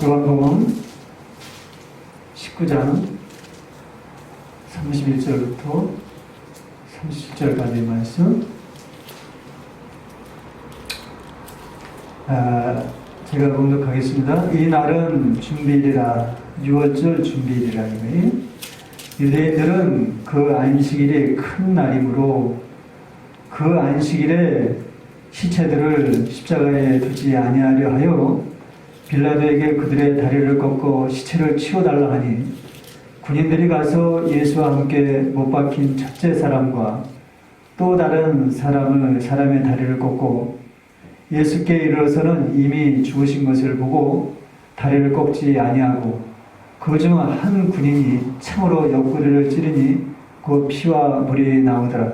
요한복음 19장 31절부터 37절까지의 말씀. 제가 공독하겠습니다. 이 날은 준비일이라, 6월절 준비일이라. 유대인들은 그 안식일이 큰 날이므로 그 안식일에 시체들을 십자가에 두지 아니하려 하여 빌라도에게 그들의 다리를 꺾고 시체를 치워달라 하니, 군인들이 가서 예수와 함께 못 박힌 첫째 사람과 또 다른 사람의 다리를 꺾고 예수께 이르러서는 이미 죽으신 것을 보고 다리를 꺾지 아니하고, 그 중 한 군인이 창으로 옆구리를 찌르니 그 피와 물이 나오더라.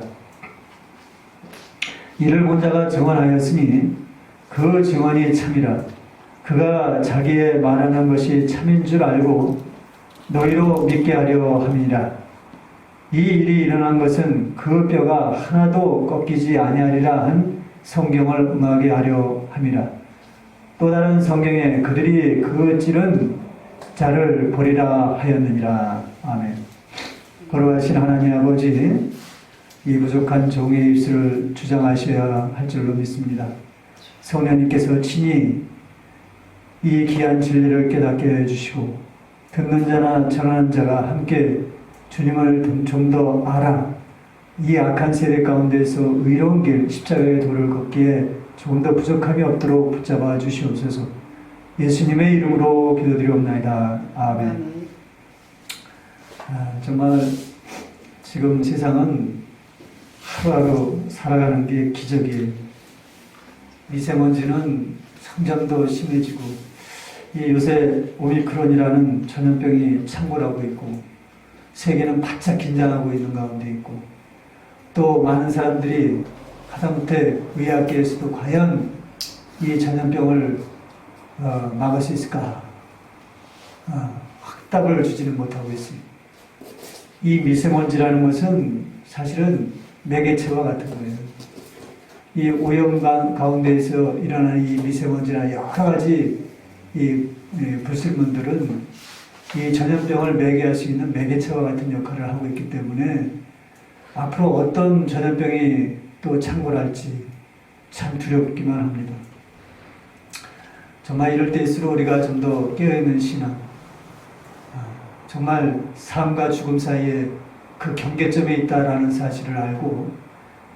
이를 본 자가 증언하였으니 그 증언이 참이라. 그가 자기의 말하는 것이 참인 줄 알고 너희로 믿게 하려 함이라. 이 일이 일어난 것은 그 뼈가 하나도 꺾이지 아니하리라 한 성경을 응하게 하려 함이라. 또 다른 성경에 그들이 그 찌른 자를 보리라 하였느니라. 아멘. 거룩하신 하나님 아버지, 이 부족한 종의 입술을 주장하셔야 할 줄로 믿습니다. 성령님께서 친히 이 귀한 진리를 깨닫게 해주시고, 듣는 자나 전하는 자가 함께 주님을 좀 더 알아 이 악한 세대 가운데서 의로운 길 십자가의 도를 걷기에 조금 더 부족함이 없도록 붙잡아 주시옵소서. 예수님의 이름으로 기도드리옵나이다. 아멘. 정말 지금 세상은 하루하루 살아가는 게 기적이에요. 미세먼지는 점점 더 심해지고, 요새 오미크론이라는 전염병이 창궐하고 있고, 세계는 바짝 긴장하고 있는 가운데 있고, 또 많은 사람들이 하다못해 의학계에서도 과연 이 전염병을 막을 수 있을까? 확답을 주지는 못하고 있습니다. 이 미세먼지라는 것은 사실은 매개체와 같은 거예요. 이 오염 가운데에서 일어나는 이 미세먼지나 여러 가지 이 불순물들은 이 전염병을 매개할 수 있는 매개체와 같은 역할을 하고 있기 때문에 앞으로 어떤 전염병이 또 창궐할지 참 두렵기만 합니다. 정말 이럴 때일수록 우리가 좀 더 깨어있는 신앙, 정말 삶과 죽음 사이에 그 경계점에 있다라는 사실을 알고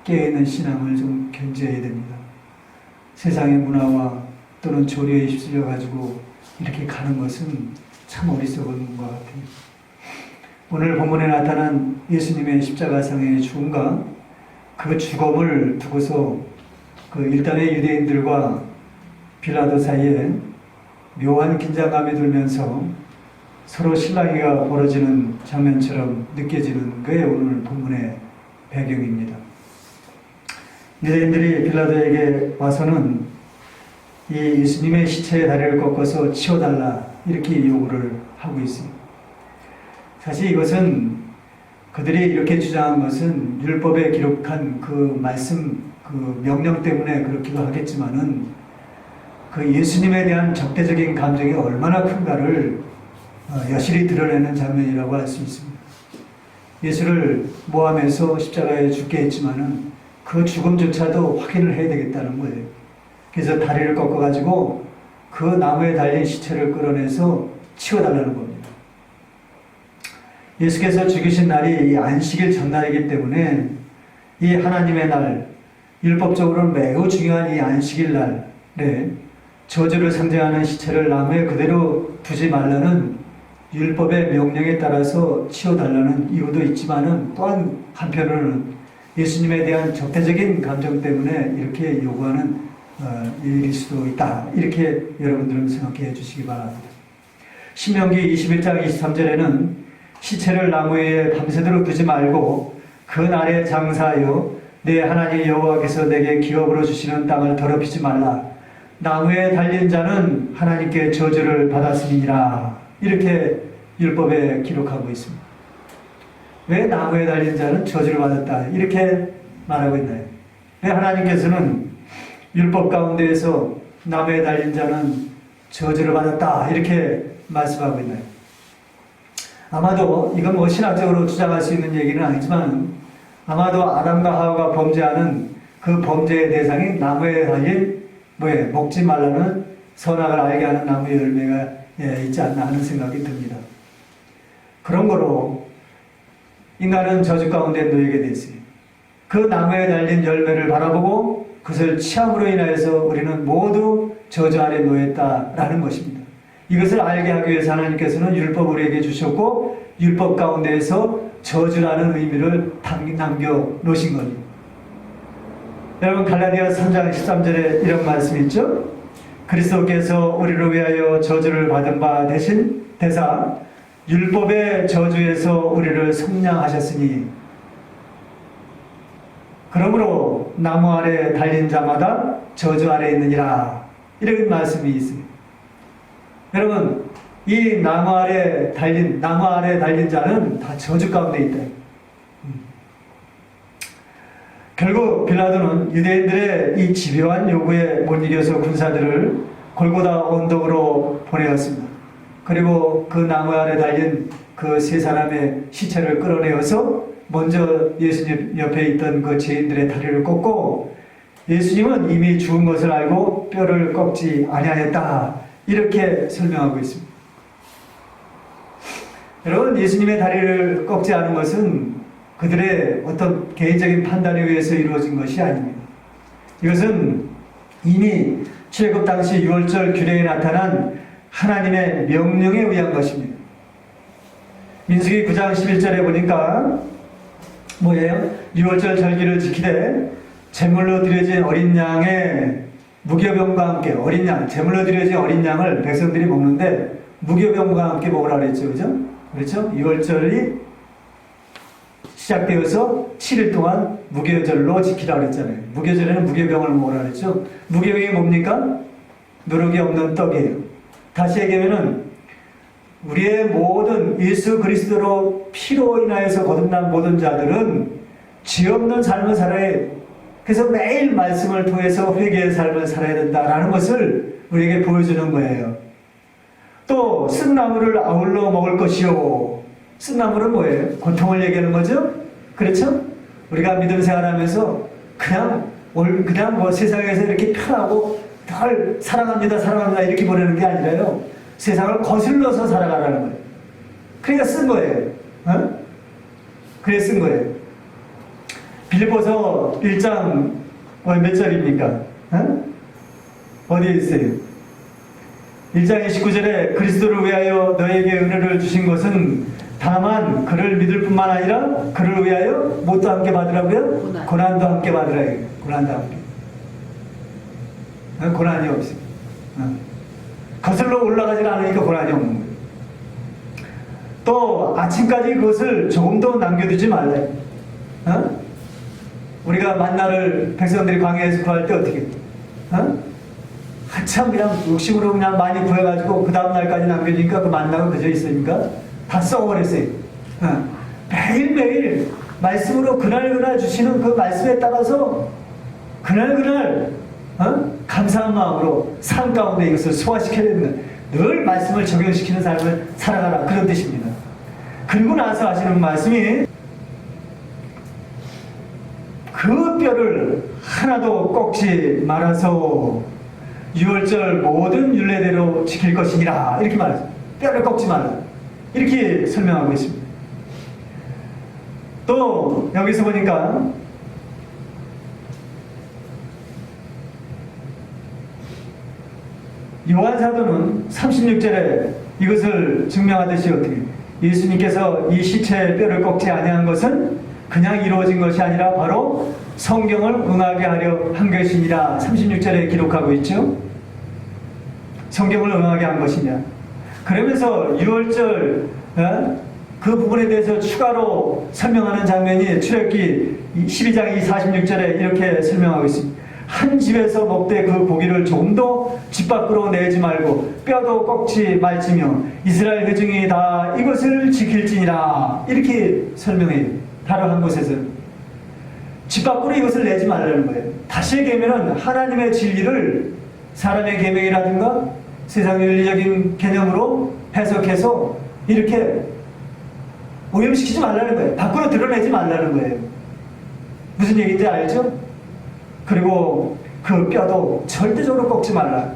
깨어있는 신앙을 좀 견지해야 됩니다. 세상의 문화와 또는 조류에 휩쓸려 가지고 이렇게 가는 것은 참 어리석은 것 같아요. 오늘 본문에 나타난 예수님의 십자가상의 죽음과 그 죽음을 두고서 그 일단의 유대인들과 빌라도 사이에 묘한 긴장감이 들면서 서로 실랑이가 벌어지는 장면처럼 느껴지는 그게 오늘 본문의 배경입니다. 유대인들이 빌라도에게 와서는 이 예수님의 시체의 다리를 꺾어서 치워달라 이렇게 요구를 하고 있습니다. 사실 이것은 그들이 이렇게 주장한 것은 율법에 기록한 그 말씀, 그 명령 때문에 그렇기도 하겠지만은 그 예수님에 대한 적대적인 감정이 얼마나 큰가를 여실히 드러내는 장면이라고 할 수 있습니다. 예수를 모함해서 십자가에 죽게 했지만은 그 죽음조차도 확인을 해야 되겠다는 거예요. 그래서 다리를 꺾어가지고 그 나무에 달린 시체를 끌어내서 치워달라는 겁니다. 예수께서 죽으신 날이 이 안식일 전날이기 때문에 이 하나님의 날, 율법적으로는 매우 중요한 이 안식일 날에 저주를 상징하는 시체를 나무에 그대로 두지 말라는 율법의 명령에 따라서 치워달라는 이유도 있지만은 또한 한편으로는 예수님에 대한 적대적인 감정 때문에 이렇게 요구하는 일일 수도 있다. 이렇게 여러분들은 생각해 주시기 바랍니다. 신명기 21장 23절에는 시체를 나무에 밤새도록 두지 말고 그 날에 장사하여 내 하나님 여호와께서 내게 기업으로 주시는 땅을 더럽히지 말라. 나무에 달린 자는 하나님께 저주를 받았음이니라. 이렇게 율법에 기록하고 있습니다. 왜 나무에 달린 자는 저주를 받았다 이렇게 말하고 있나요? 왜 하나님께서는 율법 가운데에서 나무에 달린 자는 저주를 받았다 이렇게 말씀하고 있나요? 아마도 이건 뭐 신학적으로 주장할 수 있는 얘기는 아니지만 아마도 아담과 하와가 범죄하는 그 범죄의 대상이 나무에 달린 먹지 말라는 선악을 알게 하는 나무의 열매가 있지 않나 하는 생각이 듭니다. 그런 거로 인간은 저주 가운데 놓이게 됐어요. 그 나무에 달린 열매를 바라보고 그것을 취함으로 인하여서 우리는 모두 저주 아래 놓였다라는 것입니다. 이것을 알게 하기 위해서 하나님께서는 율법을 우리에게 주셨고 율법 가운데에서 저주라는 의미를 남겨 놓으신 겁니다. 여러분 갈라디아 3장 13절에 이런 말씀이 있죠. 그리스도께서 우리를 위하여 저주를 받은 바 대신 대사 율법의 저주에서 우리를 속량하셨으니 그러므로 나무 아래 달린 자마다 저주 아래 있느니라 이런 말씀이 있습니다. 여러분 이 나무 아래 달린 자는 다 저주 가운데 있다. 결국 빌라도는 유대인들의 이 집요한 요구에 못 이겨서 군사들을 골고다 언덕으로 보내었습니다. 그리고 그 나무 아래 달린 그 세 사람의 시체를 끌어내어서 먼저 예수님 옆에 있던 그 죄인들의 다리를 꺾고 예수님은 이미 죽은 것을 알고 뼈를 꺾지 아니하였다 이렇게 설명하고 있습니다. 여러분 예수님의 다리를 꺾지 않은 것은 그들의 어떤 개인적인 판단에 의해서 이루어진 것이 아닙니다. 이것은 이미 출애굽 당시 유월절 규례에 나타난 하나님의 명령에 의한 것입니다. 민수기 9장 11절에 보니까 뭐예요? 유월절 절기를 지키되 제물로 드려진 어린 양의 무교병과 함께 어린 양, 제물로 드려진 어린 양을 백성들이 먹는데 무교병과 함께 먹으라 그랬죠. 그죠? 그렇죠? 유월절이 시작되어서 7일 동안 무교절로 지키라 그랬잖아요. 무교절에는 무교병을 먹으라 그랬죠. 무교병이 뭡니까? 누룩이 없는 떡이에요. 다시 얘기하면은 우리의 모든 예수 그리스도로 피로 인하여서 거듭난 모든 자들은 죄 없는 삶을 살아야 해요. 그래서 매일 말씀을 통해서 회개의 삶을 살아야 된다라는 것을 우리에게 보여주는 거예요. 또 쓴나무를 아울러 먹을 것이요. 쓴나무는 뭐예요? 고통을 얘기하는 거죠? 그렇죠? 우리가 믿음 생활하면서 그냥 뭐 세상에서 이렇게 편하고 늘 사랑합니다 이렇게 보내는 게 아니라요. 세상을 거슬러서 살아가라는 거예요. 그러니까 쓴 거예요. 어? 그래 쓴 거예요. 빌립보서 1장 몇 절입니까? 어? 어디에 있어요? 1장 29절에 그리스도를 위하여 너에게 은혜를 주신 것은 다만 그를 믿을 뿐만 아니라 그를 위하여 뭣도 함께 받으라고요? 고난도 함께 받으라. 고난도 함께. 고난이 없어요. 거슬러 올라가지 않으니까 고난이 없는 거예요. 또 아침까지 그것을 조금도 남겨두지 말래. 우리가 만나를 백성들이 광야에서 구할 때 어떻게 해요? 한참 그냥 욕심으로 그냥 많이 구해가지고 그 다음날까지 남겨주니까 그 만나가 그저 있으니까 다 썩어버렸어요. 매일매일 말씀으로 그날그날 주시는 그 말씀에 따라서 그날그날 감사한 마음으로 삶 가운데 이것을 소화시켜야 되는 늘 말씀을 적용시키는 삶을 살아가라 그런 뜻입니다. 그리고 나서 하시는 말씀이 그 뼈를 하나도 꺾지 말아서 유월절 모든 율례대로 지킬 것이니라 이렇게 말하죠. 뼈를 꺾지 말라 이렇게 설명하고 있습니다. 또 여기서 보니까 요한 사도는 36절에 이것을 증명하듯이 어떻게 예수님께서 이 시체의 뼈를 꺾지 아니한 것은 그냥 이루어진 것이 아니라 바로 성경을 응하게 하려 한 것이니라 36절에 기록하고 있죠. 성경을 응하게 한 것이냐. 그러면서 유월절 그 부분에 대해서 추가로 설명하는 장면이 출애굽기 12장 46절에 이렇게 설명하고 있습니다. 한 집에서 먹되 그 고기를 조금도 집 밖으로 내지 말고 뼈도 꺾지 말지며 이스라엘 회중이 다 이것을 지킬지니라 이렇게 설명해요. 다른 한 곳에서 집 밖으로 이것을 내지 말라는 거예요. 다시 얘기하면 하나님의 진리를 사람의 계명이라든가 세상 윤리적인 개념으로 해석해서 이렇게 오염시키지 말라는 거예요. 밖으로 드러내지 말라는 거예요. 무슨 얘기인지 알죠? 그리고 그 뼈도 절대적으로 꺾지 말라.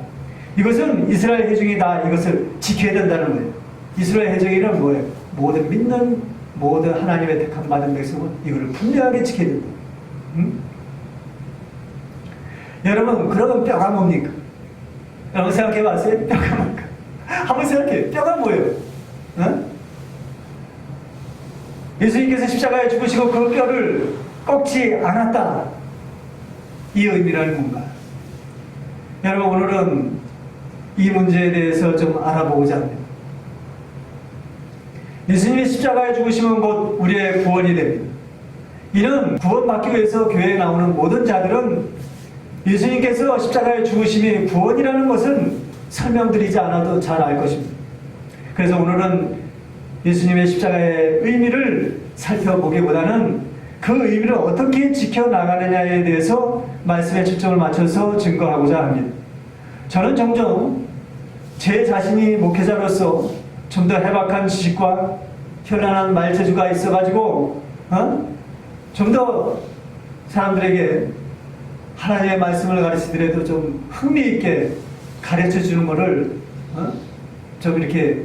이것은 이스라엘 회중이 다 이것을 지켜야 된다는 거예요. 이스라엘 회중이란 뭐예요? 모든 믿는 모든 하나님의 택함 받은 백성은 이거를 분명하게 지켜야 된다. 응? 여러분, 그러면 뼈가 뭡니까? 여러분 생각해 봤어요? 뼈가 뭘까? 한번 생각해. 뼈가 뭐예요? 응? 예수님께서 십자가에 죽으시고 그 뼈를 꺾지 않았다. 이 의미라는 뭔가? 여러분, 오늘은 이 문제에 대해서 좀 알아보고자 합니다. 예수님이 십자가에 죽으시면 곧 우리의 구원이 됩니다. 이는 구원받기 위해서 교회에 나오는 모든 자들은 예수님께서 십자가에 죽으심이 구원이라는 것은 설명드리지 않아도 잘 알 것입니다. 그래서 오늘은 예수님의 십자가의 의미를 살펴보기보다는 그 의미를 어떻게 지켜나가느냐에 대해서 말씀에 초점을 맞춰서 증거하고자 합니다. 저는 종종 제 자신이 목회자로서 좀 더 해박한 지식과 현란한 말재주가 있어가지고 좀 더 사람들에게 하나님의 말씀을 가르치더라도 좀 흥미있게 가르쳐주는 것을 좀 이렇게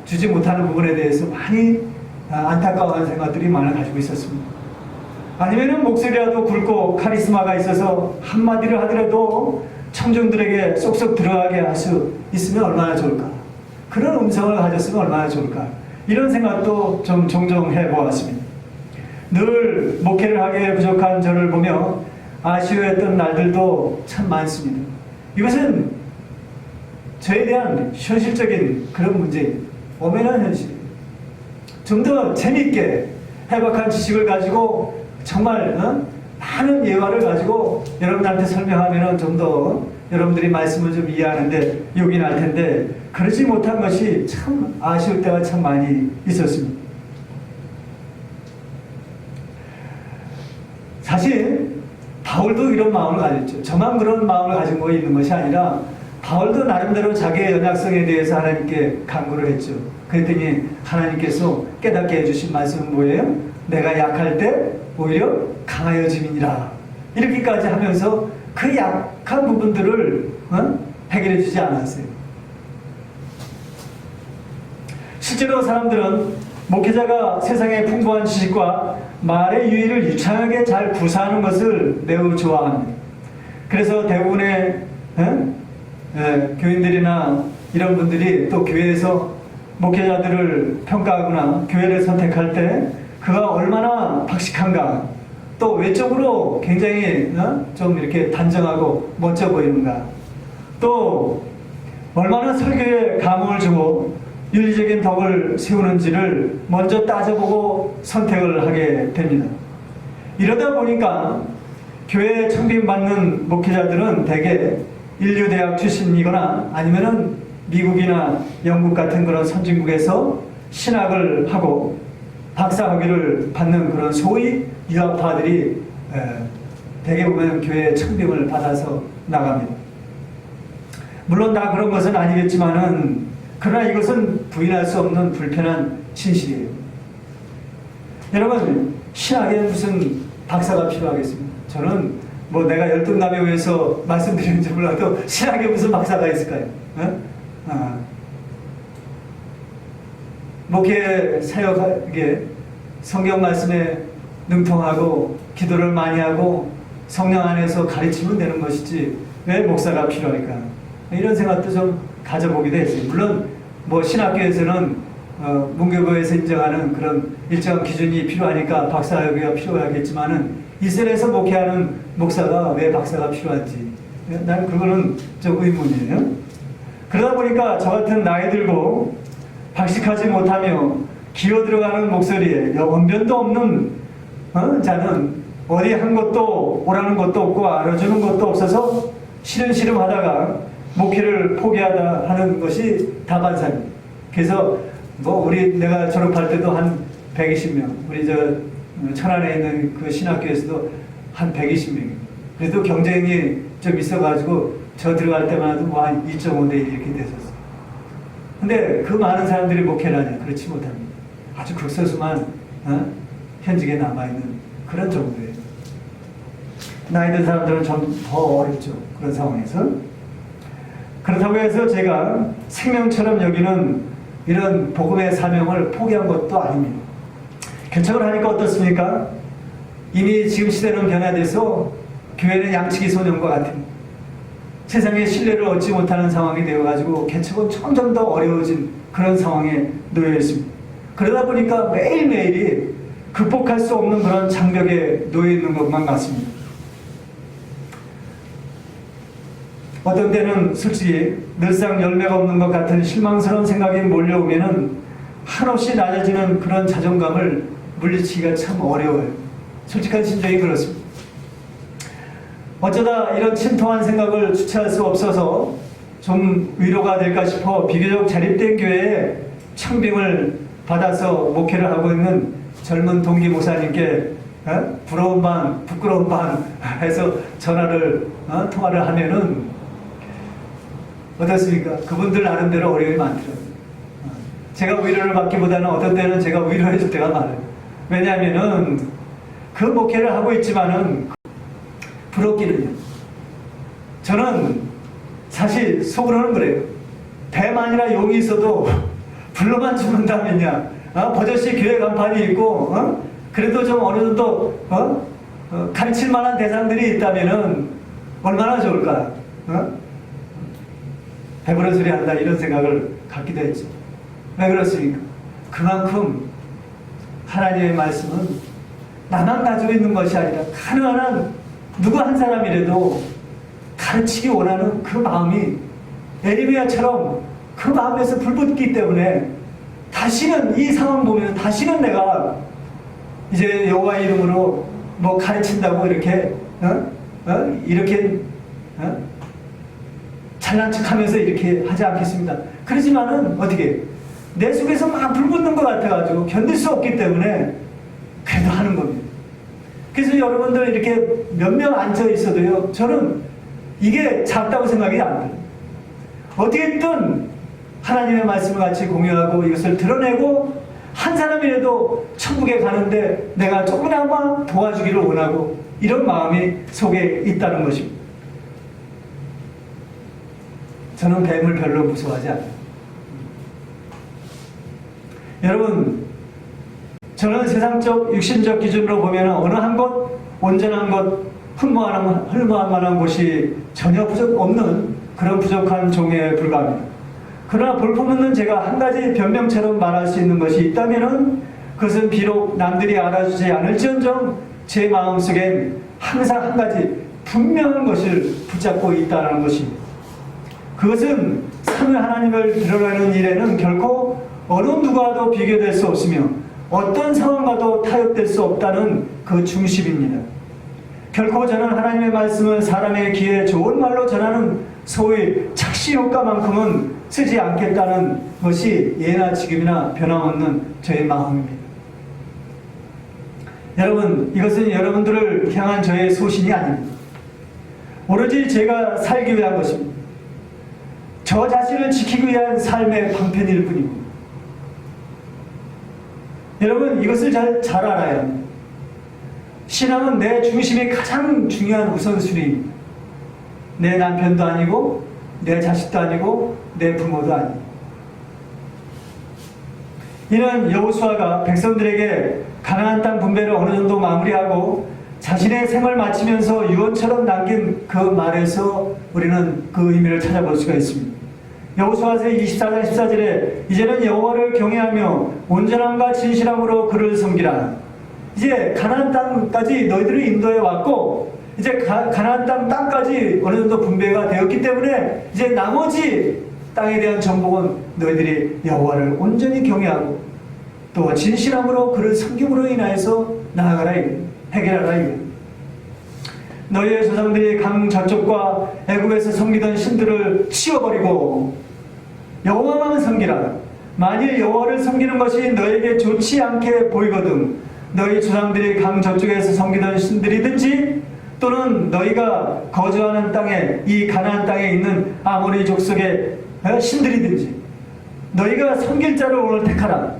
주지 못하는 부분에 대해서 많이 안타까워하는 생각들이 많아 가지고 있었습니다. 아니면은 목소리라도 굵고 카리스마가 있어서 한마디를 하더라도 청중들에게 쏙쏙 들어가게 할 수 있으면 얼마나 좋을까? 그런 음성을 가졌으면 얼마나 좋을까? 이런 생각도 좀 종종 해보았습니다. 늘 목회를 하기에 부족한 저를 보며 아쉬워했던 날들도 참 많습니다. 이것은 저에 대한 현실적인 그런 문제입니다. 엄연한 현실입니다. 좀 더 재미있게 해박한 지식을 가지고 정말 많은 예화를 가지고 여러분들한테 설명하면 좀 더 여러분들이 말씀을 좀 이해하는데 욕이 날 텐데 그러지 못한 것이 참 아쉬울 때가 참 많이 있었습니다. 사실 바울도 이런 마음을 가졌죠. 저만 그런 마음을 가진 거 있는 것이 아니라 바울도 나름대로 자기의 연약성에 대해서 하나님께 간구를 했죠. 그랬더니 하나님께서 깨닫게 해주신 말씀은 뭐예요? 내가 약할 때 오히려 강하여짐이니라. 이렇게까지 하면서 그 약한 부분들을 해결해 주지 않았어요. 실제로 사람들은 목회자가 세상의 풍부한 지식과 말의 유의를 유창하게 잘 구사하는 것을 매우 좋아합니다. 그래서 대부분의 교인들이나 이런 분들이 또 교회에서 목회자들을 평가하거나 교회를 선택할 때 그가 얼마나 박식한가, 또 외적으로 굉장히 좀 이렇게 단정하고 멋져 보이는가, 또 얼마나 설교에 감흥을 주고 윤리적인 덕을 세우는지를 먼저 따져보고 선택을 하게 됩니다. 이러다 보니까 교회에 청빙받는 목회자들은 대개 인류대학 출신이거나 아니면은 미국이나 영국 같은 그런 선진국에서 신학을 하고 박사학위를 받는 그런 소위 유학파들이 대개 보면 교회에 청빙을 받아서 나갑니다. 물론 다 그런 것은 아니겠지만은 그러나 이것은 부인할 수 없는 불편한 진실이에요. 여러분, 신학에 무슨 박사가 필요하겠습니까? 저는 뭐 내가 열등감에 의해서 말씀드리는지 몰라도 신학에 무슨 박사가 있을까요? 목회 사역에 성경 말씀에 능통하고 기도를 많이 하고 성령 안에서 가르치면 되는 것이지 왜 목사가 필요할까? 이런 생각도 좀 가져보기도 했어요. 물론 뭐 신학교에서는 문교부에서 인정하는 그런 일정한 기준이 필요하니까 박사학위가 필요하겠지만은 이스라엘에서 목회하는 목사가 왜 박사가 필요한지 난 그거는 좀 의문이에요. 그러다 보니까 저 같은 나이 들고 박식하지 못하며 기어 들어가는 목소리에 언변도 없는 자는 어디 한 것도 오라는 것도 없고 알아주는 것도 없어서 시름시름 하다가 목회를 포기하다 하는 것이 다반사입니다. 그래서 뭐 내가 졸업할 때도 한 120명, 우리 저 천안에 있는 그 신학교에서도 한 120명. 그래도 경쟁이 좀 있어가지고 저 들어갈 때만 해도 와 2.5대 1 이렇게 됐었어. 근데 그 많은 사람들이 목회를 하냐? 그렇지 못합니다. 아주 극소수만 현직에 남아있는 그런 정도예요. 나이 든 사람들은 좀 더 어렵죠. 그런 상황에서. 그렇다고 해서 제가 생명처럼 여기는 이런 복음의 사명을 포기한 것도 아닙니다. 개척을 하니까 어떻습니까? 이미 지금 시대는 변화돼서 교회는 양치기 소년과 같은 세상의 신뢰를 얻지 못하는 상황이 되어가지고 개척은 점점 더 어려워진 그런 상황에 놓여 있습니다. 그러다 보니까 매일매일이 극복할 수 없는 그런 장벽에 놓여 있는 것만 같습니다. 어떤 때는 솔직히 늘상 열매가 없는 것 같은 실망스러운 생각이 몰려오면은 한없이 낮아지는 그런 자존감을 물리치기가 참 어려워요. 솔직한 심정이 그렇습니다. 어쩌다 이런 침통한 생각을 주체할 수 없어서 좀 위로가 될까 싶어 비교적 자립된 교회에 청빙을 받아서 목회를 하고 있는 젊은 동기 목사님께 부러운 반, 부끄러운 반 해서 전화를 통화를 하면은 어떻습니까? 그분들 나름대로 어려움이 많더라고요. 제가 위로를 받기보다는 어떤 때는 제가 위로해 줄 때가 많아요. 왜냐하면은 그 목회를 하고 있지만은 부럽기는요. 저는 사실 속으로는 그래요. 배만이나 용이 있어도 불러만 죽는다면야 버젓이 교회 간판이 있고 그래도 좀 어느 정도 가르칠 만한 대상들이 있다면은 얼마나 좋을까. 배부른 소리 한다 이런 생각을 갖기도 했죠. 왜 그렇습니까? 그만큼 하나님의 말씀은 나만 가지고 있는 것이 아니라 가능한 한 누구 한 사람이라도 가르치기 원하는 그 마음이 에레미야처럼 그 마음에서 불붙기 때문에 다시는 이 상황 보면 다시는 내가 이제 여호와 이름으로 뭐 가르친다고 이렇게 이렇게 잘난 척하면서 이렇게 하지 않겠습니다. 그러지만은 어떻게 내 속에서 막 불붙는 것 같아가지고 견딜 수 없기 때문에 그래도 하는 겁니다. 그래서 여러분들 이렇게 몇 명 앉아 있어도요, 저는 이게 작다고 생각이 안 들어요. 어떻게든 하나님의 말씀을 같이 공유하고 이것을 드러내고 한 사람이라도 천국에 가는데 내가 조금이나마 도와주기를 원하고 이런 마음이 속에 있다는 것입니다. 저는 뱀을 별로 무서워하지 않아요. 여러분, 저는 세상적, 육신적 기준으로 보면 어느 한 곳, 온전한 곳, 흠모할 만한 곳이 전혀 없는 그런 부족한 종에 불과합니다. 그러나 볼품없는 제가 한 가지 변명처럼 말할 수 있는 것이 있다면 그것은 비록 남들이 알아주지 않을지언정 제 마음속엔 항상 한 가지 분명한 것을 붙잡고 있다는 것입니다. 그것은 삼위 하나님을 드러내는 일에는 결코 어느 누구와도 비교될 수 없으며 어떤 상황과도 타협될 수 없다는 그 중심입니다. 결코 저는 하나님의 말씀을 사람의 귀에 좋은 말로 전하는 소위 착시 효과만큼은 쓰지 않겠다는 것이 예나 지금이나 변함없는 저의 마음입니다. 여러분, 이것은 여러분들을 향한 저의 소신이 아닙니다. 오로지 제가 살기 위한 것입니다. 저 자신을 지키기 위한 삶의 방편일 뿐입니다. 여러분, 이것을 잘 알아야 합니다. 신앙은 내 중심이 가장 중요한 우선순위입니다. 내 남편도 아니고 내 자식도 아니고 내 부모도 아니고. 이는 여호수아가 백성들에게 가나안 땅 분배를 어느 정도 마무리하고 자신의 생을 마치면서 유언처럼 남긴 그 말에서 우리는 그 의미를 찾아볼 수가 있습니다. 여호수아서 24장 14절에 이제는 여호와를 경외하며 온전함과 진실함으로 그를 섬기라. 이제 가나안 땅까지 너희들을 인도해 왔고 이제 가나안 땅까지 어느 정도 분배가 되었기 때문에 이제 나머지 땅에 대한 정복은 너희들이 여호와를 온전히 경외하고 또 진실함으로 그를 섬김으로 인하여서 나아가라, 해결하라. 너희의 조상들이 강 저쪽과 애굽에서 섬기던 신들을 치워버리고 여호와만 섬기라. 만일 여호와를 섬기는 것이 너에게 좋지 않게 보이거든 너희 조상들이 강 저쪽에서 섬기던 신들이든지 또는 너희가 거주하는 땅에, 이 가나안 땅에 있는 아모리 족속의 신들이든지 너희가 섬길 자를 오늘 택하라.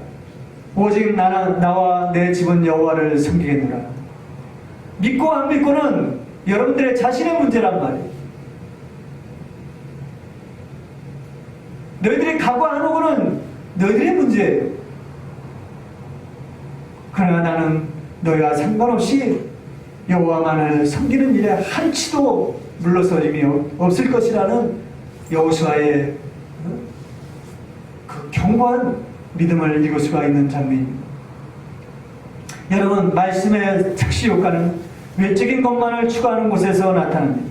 오직 나와 내 집은 여호와를 섬기겠노라. 믿고 안 믿고는 여러분들의 자신의 문제란 말이에요. 너희들이 가고 안 오고는 너희들의 문제예요. 그러나 나는 너희와 상관없이 여호와만을 섬기는 일에 한치도 물러서림이 없을 것이라는 여호수아의 그 견고한 믿음을 읽을 수가 있는 장면입니다. 여러분, 말씀의 착시 효과는 외적인 것만을 추구하는 곳에서 나타납니다.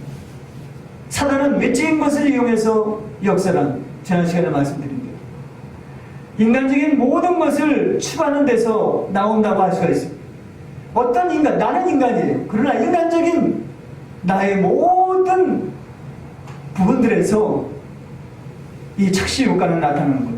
사단은 외적인 것을 이용해서 역사란 지난 시간에 말씀드린 대로 인간적인 모든 것을 추구하는 데서 나온다고 할 수가 있습니다. 어떤 인간, 나는 인간이에요. 그러나 인간적인 나의 모든 부분들에서 이 착시 효과는 나타나는 거예요.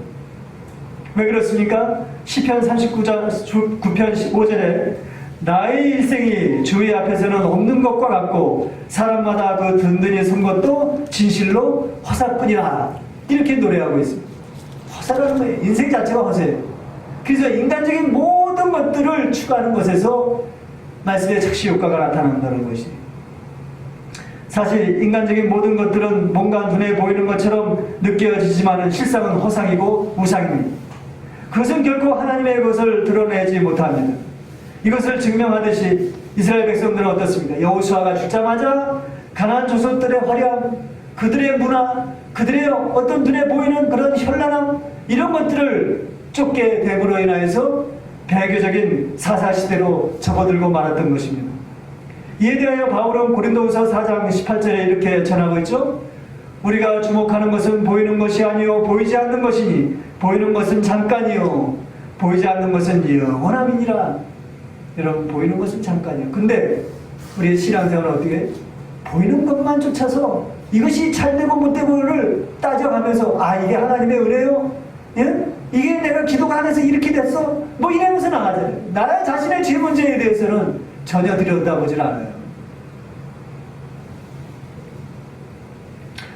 왜 그렇습니까? 시편 39편 15절에 나의 일생이 주의 앞에서는 없는 것과 같고 사람마다 그 든든히 선 것도 진실로 허사뿐이라, 이렇게 노래하고 있습니다. 허사라는 거예요. 인생 자체가 허세예요. 그래서 인간적인 모든 것들을 추구하는 것에서 말씀의 착시 효과가 나타난다는 것이에요. 사실 인간적인 모든 것들은 뭔가 눈에 보이는 것처럼 느껴지지만 실상은 허상이고 우상입니다. 그것은 결코 하나님의 것을 드러내지 못합니다. 이것을 증명하듯이 이스라엘 백성들은 어떻습니까? 여호수아가 죽자마자 가나안 족속들의 화려함, 그들의 문화, 그들의 어떤 눈에 보이는 그런 현란함, 이런 것들을 쫓게 됨으로 인하여서 배교적인 사사시대로 접어들고 말았던 것입니다. 이에 대하여 바울은 고린도후서 4장 18절에 이렇게 전하고 있죠. 우리가 주목하는 것은 보이는 것이 아니요 보이지 않는 것이니 보이는 것은 잠깐이요 보이지 않는 것은 영원함이니라. 여러분, 보이는 것은 잠깐이요. 근데 우리의 신앙생활은 어떻게 해요? 보이는 것만 쫓아서 이것이 잘되고 못되고를 따져가면서 이게 하나님의 은혜요? 예? 이게 내가 기도가 안 해서 이렇게 됐어? 뭐 이러면서 나가잖아요. 나의 자신의 죄 문제에 대해서는 전혀 들여다보질 않아요.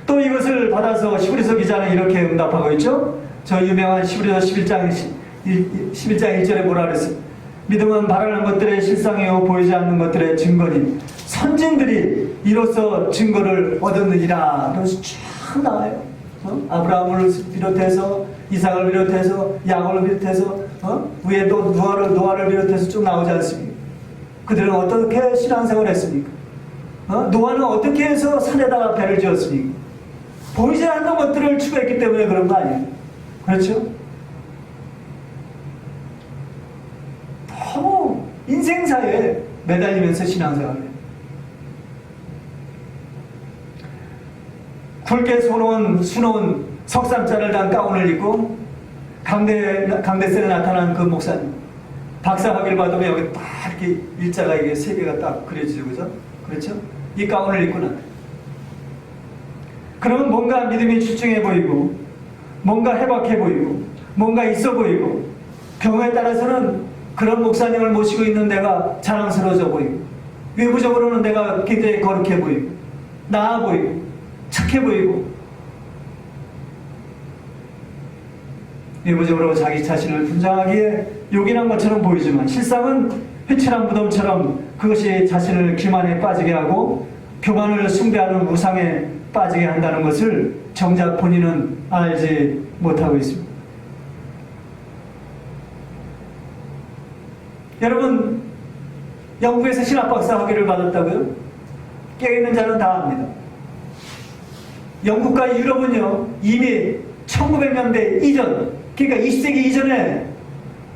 또 이것을 받아서 히브리서 기자는 이렇게 응답하고 있죠. 저 유명한 히브리서 11장 1절에 뭐라 그랬어요? 믿음은 바라는 것들의 실상이요 보이지 않는 것들의 증거니 선진들이 이로써 증거를 얻었느니라. 그래서 쭉 나와요. 아브라함을 비롯해서 이삭을 비롯해서 야곱을 비롯해서 위에 또 노아를 비롯해서 쭉 나오지 않습니까? 그들은 어떻게 신앙생활을 했습니까? 노아는 어떻게 해서 산에다가 배를 지었습니까? 보이지 않는 것들을 추구했기 때문에 그런 거 아니에요? 그렇죠? 너무 인생사에 매달리면서 신앙생활을 해요. 굵게 수놓은 석삼자를 단 가운을 입고 강대선에 나타난 그 목사님, 박사학위를 받으면 여기 딱 이렇게 일자가 이게 세 개가 딱 그려지죠, 그죠? 그렇죠? 이 가운을 입고 나타나. 그러면 뭔가 믿음이 출중해 보이고, 뭔가 해박해 보이고, 뭔가 있어 보이고, 경우에 따라서는 그런 목사님을 모시고 있는 내가 자랑스러워져 보이고, 외부적으로는 내가 굉장히 거룩해 보이고, 나아 보이고, 착해 보이고, 외부적으로 자기 자신을 분장하기에 요긴한 것처럼 보이지만 실상은 회칠한 무덤처럼 그것이 자신을 기만에 빠지게 하고 교만을 숭배하는 우상에 빠지게 한다는 것을 정작 본인은 알지 못하고 있습니다. 여러분, 영국에서 신학박사 학위를 받았다고요? 깨어있는 자는 다 압니다. 영국과 유럽은요, 이미 1900년대 이전, 그러니까 20세기 이전에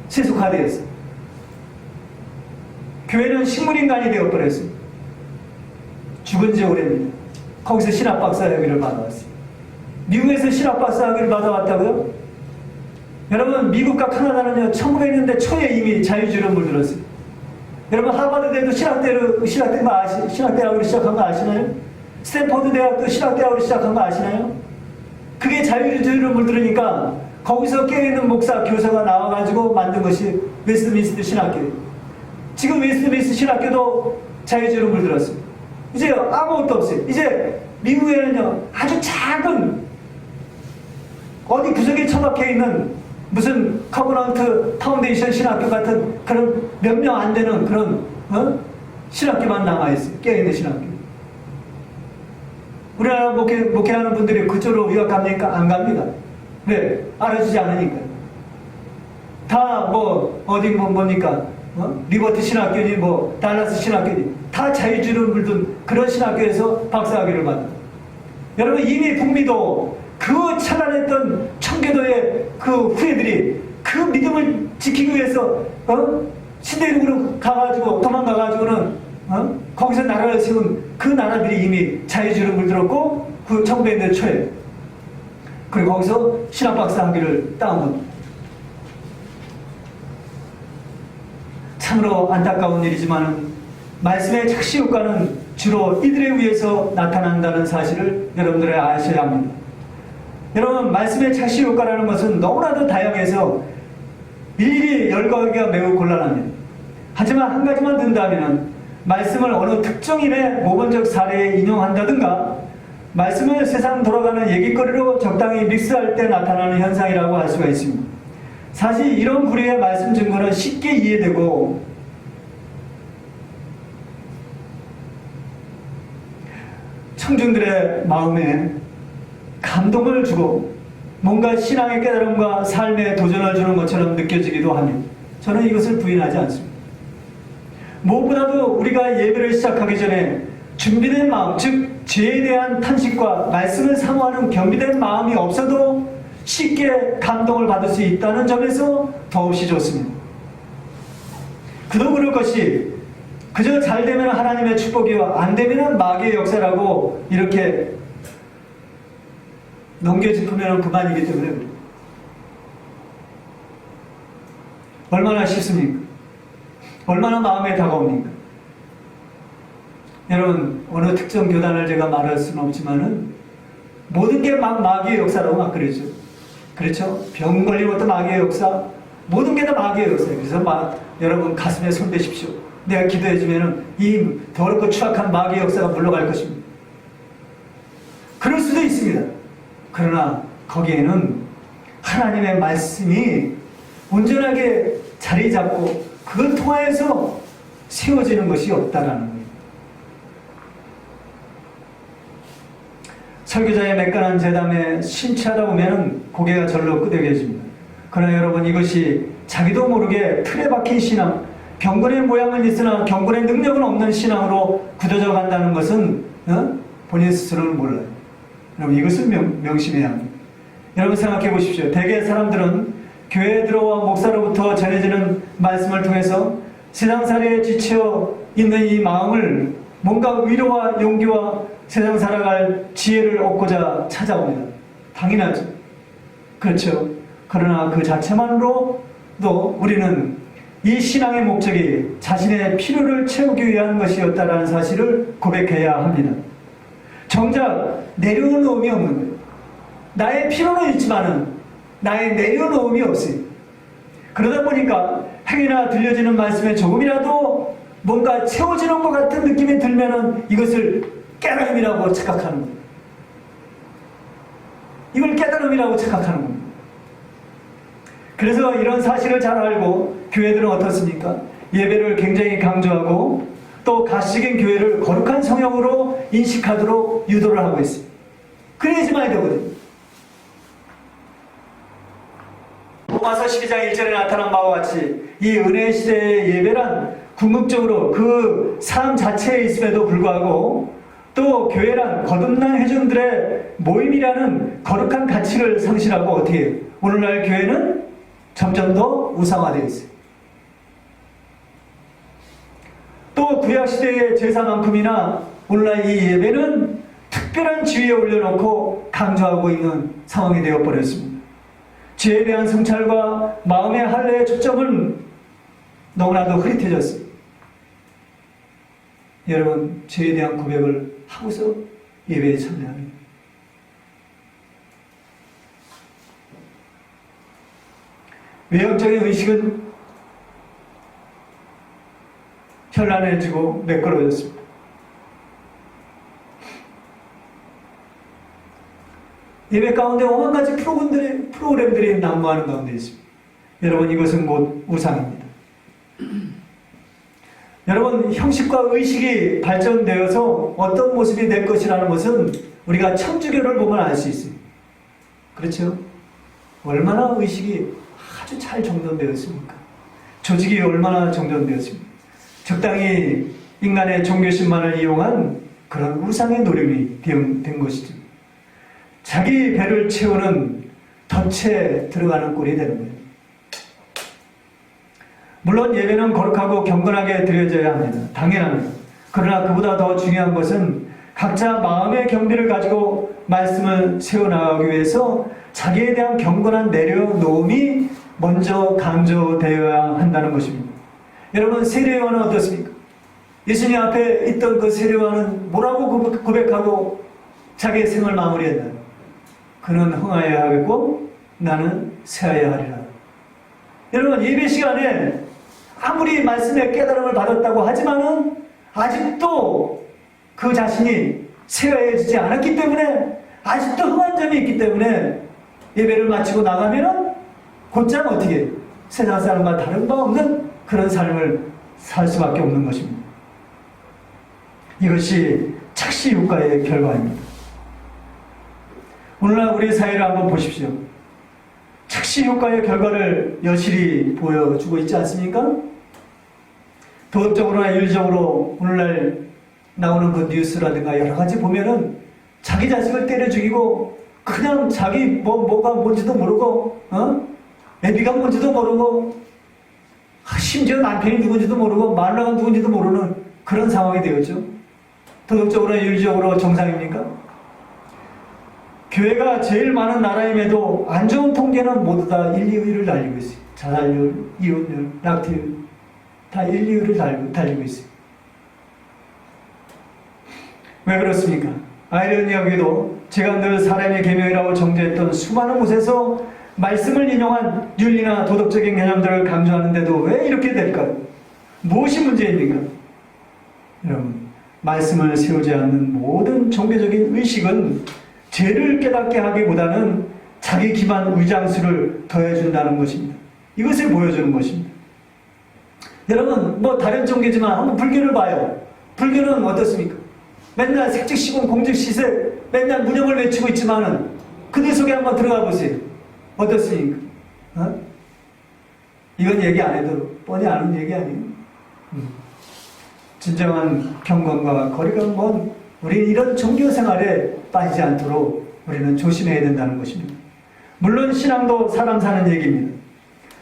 세속화되었어요. 교회는 식물인간이 되어버렸어요. 죽은 지 오래입니다. 거기서 신학박사 학위를 받아왔어요. 미국에서 신학박사 학위를 받아왔다고요? 여러분, 미국과 카나다는요, 1900년대 초에 이미 자유주의로 물들었어요. 여러분, 하버드대도 신학대학으로 시작한 거 아시나요? 스탠포드 대학도 신학대학으로 시작한 거 아시나요? 그게 자유주의로 물들으니까 거기서 깨어있는 목사, 교사가 나와가지고 만든 것이 웨스트민스터 신학교예요. 지금 웨스트민스터 신학교도 자유주의로 물들었습니다. 이제 아무것도 없어요. 이제 미국에는요, 아주 작은 어디 구석에 처박혀 있는 무슨 커버넌트 파운데이션 신학교 같은 그런 몇 명 안 되는 그런 신학교만 남아있어요. 깨어있는 신학교. 우리나라 목회하는 분들이 그쪽으로 유학갑니까? 안 갑니다. 왜? 알아주지 않으니까요. 다 어디 뭡니까? 리버트 신학교니 달라스 신학교니 다 자유주의를 물든 그런 신학교에서 박사학위를 받아요. 여러분, 이미 북미도 그 찬란했던 청교도의 그 후예들이 그 믿음을 지키기 위해서 신대륙으로 가가지고 도망가가지고는 거기서 나라를 세운 그 나라들이 이미 자유주의를 물들었고 그 1900년대 초에 그리고 거기서 신학박사 학위를 따온 겁니다. 참으로 안타까운 일이지만 말씀의 착시 효과는 주로 이들에 의해서 나타난다는 사실을 여러분들이 아셔야 합니다. 여러분, 말씀의 착시 효과라는 것은 너무나도 다양해서 일일이 열거하기가 매우 곤란합니다. 하지만 한 가지만 든다면 말씀을 어느 특정인의 모범적 사례에 인용한다든가 말씀을 세상 돌아가는 얘기거리로 적당히 믹스할 때 나타나는 현상이라고 할 수가 있습니다. 사실 이런 부류의 말씀 증거는 쉽게 이해되고 청중들의 마음에 감동을 주고 뭔가 신앙의 깨달음과 삶의 도전을 주는 것처럼 느껴지기도 합니다. 저는 이것을 부인하지 않습니다. 무엇보다도 우리가 예배를 시작하기 전에 준비된 마음, 즉 죄에 대한 탄식과 말씀을 사모하는 겸비된 마음이 없어도 쉽게 감동을 받을 수 있다는 점에서 더없이 좋습니다. 그도 그럴 것이 그저 잘 되면 하나님의 축복이요 안 되면 마귀의 역사라고 이렇게 넘겨짚으면 그만이기 때문에 얼마나 쉽습니까? 얼마나 마음에 다가옵니까? 여러분, 어느 특정 교단을 제가 말할 수는 없지만은 모든 게 막 마귀의 역사라고 막 그러죠. 그렇죠? 병 걸린 것도 마귀의 역사, 모든 게 다 마귀의 역사예요. 그래서 여러분 가슴에 손 대십시오. 내가 기도해주면은 이 더럽고 추악한 마귀의 역사가 물러갈 것입니다. 그럴 수도 있습니다. 그러나 거기에는 하나님의 말씀이 온전하게 자리 잡고 그걸 통하여서 세워지는 것이 없다라는 거예요. 설교자의 매끈한 재담에 심취하다 보면 고개가 절로 끄덕여집니다. 그러나 여러분, 이것이 자기도 모르게 틀에 박힌 신앙, 경건의 모양은 있으나 경건의 능력은 없는 신앙으로 굳어져 간다는 것은 본인 스스로는 몰라요. 여러분, 이것을 명심해야 합니다. 여러분, 생각해 보십시오. 대개 사람들은 교회에 들어와 목사로부터 전해지는 말씀을 통해서 세상살이에 지쳐 있는 이 마음을 뭔가 위로와 용기와 세상 살아갈 지혜를 얻고자 찾아옵니다. 당연하죠. 그렇죠. 그러나 그 자체만으로도 우리는 이 신앙의 목적이 자신의 필요를 채우기 위한 것이었다는 사실을 고백해야 합니다. 정작 내려놓음이 없는 거예요. 나의 필요는 있지만은 나의 내려놓음이 없어요. 그러다 보니까 행위나 들려지는 말씀에 조금이라도 뭔가 채워지는 것 같은 느낌이 들면은 이것을 깨달음이라고 착각하는 거예요. 이걸 깨달음이라고 착각하는 겁니다. 그래서 이런 사실을 잘 알고 교회들은 어떻습니까? 예배를 굉장히 강조하고 또 가시적인 교회를 거룩한 성형으로 인식하도록 유도를 하고 있습니다. 그래야지 많이 되거든요. 로마서 12장 1절에 나타난 바와 같이 이 은혜 시대의 예배란 궁극적으로 그 삶 자체에 있음에도 불구하고 또 교회란 거듭난 회중들의 모임이라는 거룩한 가치를 상실하고 어떻게 해요? 오늘날 교회는 점점 더 우상화되어 있어요. 또 구약시대의 제사만큼이나 오늘날 이 예배는 특별한 지위에 올려놓고 강조하고 있는 상황이 되어버렸습니다. 죄에 대한 성찰과 마음의 할례의 초점은 너무나도 흐릿해졌어요. 여러분, 죄에 대한 고백을 하고서 예배에 참여합니다. 외형적인 의식은 현란해지고 매끄러워졌습니다. 예배 가운데 오만 가지 프로그램들이 난무하는 가운데 있습니다. 여러분, 이것은 곧 우상입니다. 여러분, 형식과 의식이 발전되어서 어떤 모습이 될 것이라는 것은 우리가 천주교를 보면 알 수 있습니다. 그렇죠? 얼마나 의식이 아주 잘 정돈되었습니까? 조직이 얼마나 정돈되었습니까? 적당히 인간의 종교심만을 이용한 그런 우상의 노름이 된 것이죠. 자기 배를 채우는 덫에 들어가는 꼴이 되는 거예요. 물론 예배는 거룩하고 경건하게 드려져야 합니다. 당연합니다. 그러나 그보다 더 중요한 것은 각자 마음의 경비를 가지고 말씀을 세워나가기 위해서 자기에 대한 경건한 내려놓음이 먼저 강조되어야 한다는 것입니다. 여러분, 세례요한은 어떻습니까? 예수님 앞에 있던 그 세례요한은 뭐라고 고백하고 자기의 생을 마무리했나요? 그는 흥하여야 하겠고 나는 쇠하여야 하리라. 여러분, 예배 시간에 아무리 말씀의 깨달음을 받았다고 하지만은 아직도 그 자신이 쇠하여지지 않았기 때문에, 아직도 흥한 점이 있기 때문에 예배를 마치고 나가면은 곧장 어떻게 세상 사람과 다른 바 없는 그런 삶을 살 수밖에 없는 것입니다. 이것이 착시효과의 결과입니다. 오늘날 우리 사회를 한번 보십시오. 착시효과의 결과를 여실히 보여주고 있지 않습니까? 도덕적으로나 윤리적으로 오늘날 나오는 그 뉴스라든가 여러 가지 보면은 자기 자식을 때려 죽이고 그냥 자기 뭐가 뭔지도 모르고 애비가 뭔지도 모르고 심지어 남편이 누군지도 모르고 마누라가 누군지도 모르는 그런 상황이 되었죠. 도덕적으로나 윤리적으로 정상입니까? 교회가 제일 많은 나라임에도 안 좋은 통계는 모두 다 1, 2위를 달리고 있어요. 자살률, 이혼율, 낙태율 다 1, 2위를 달리고 있어요. 왜 그렇습니까? 아이러니하게도 제가 늘 사람의 계명이라고 정죄했던 수많은 곳에서 말씀을 인용한 윤리나 도덕적인 개념들을 강조하는데도 왜 이렇게 될까요? 무엇이 문제입니까? 여러분, 말씀을 세우지 않는 모든 종교적인 의식은 죄를 깨닫게 하기보다는 자기 기반 위장수를 더해준다는 것입니다. 이것을 보여주는 것입니다. 여러분, 다른 종교지만 한번 불교를 봐요. 불교는 어떻습니까? 맨날 색즉시공 공즉시색 맨날 문형을 외치고 있지만은 그들 속에 한번 들어가 보세요. 어떻습니까? 이건 얘기 안 해도 뻔히 아는 얘기 아니에요. 진정한 경건과 거리가 먼 우리 이런 종교 생활에 빠지지 않도록 우리는 조심해야 된다는 것입니다. 물론 신앙도 사람 사는 얘기입니다.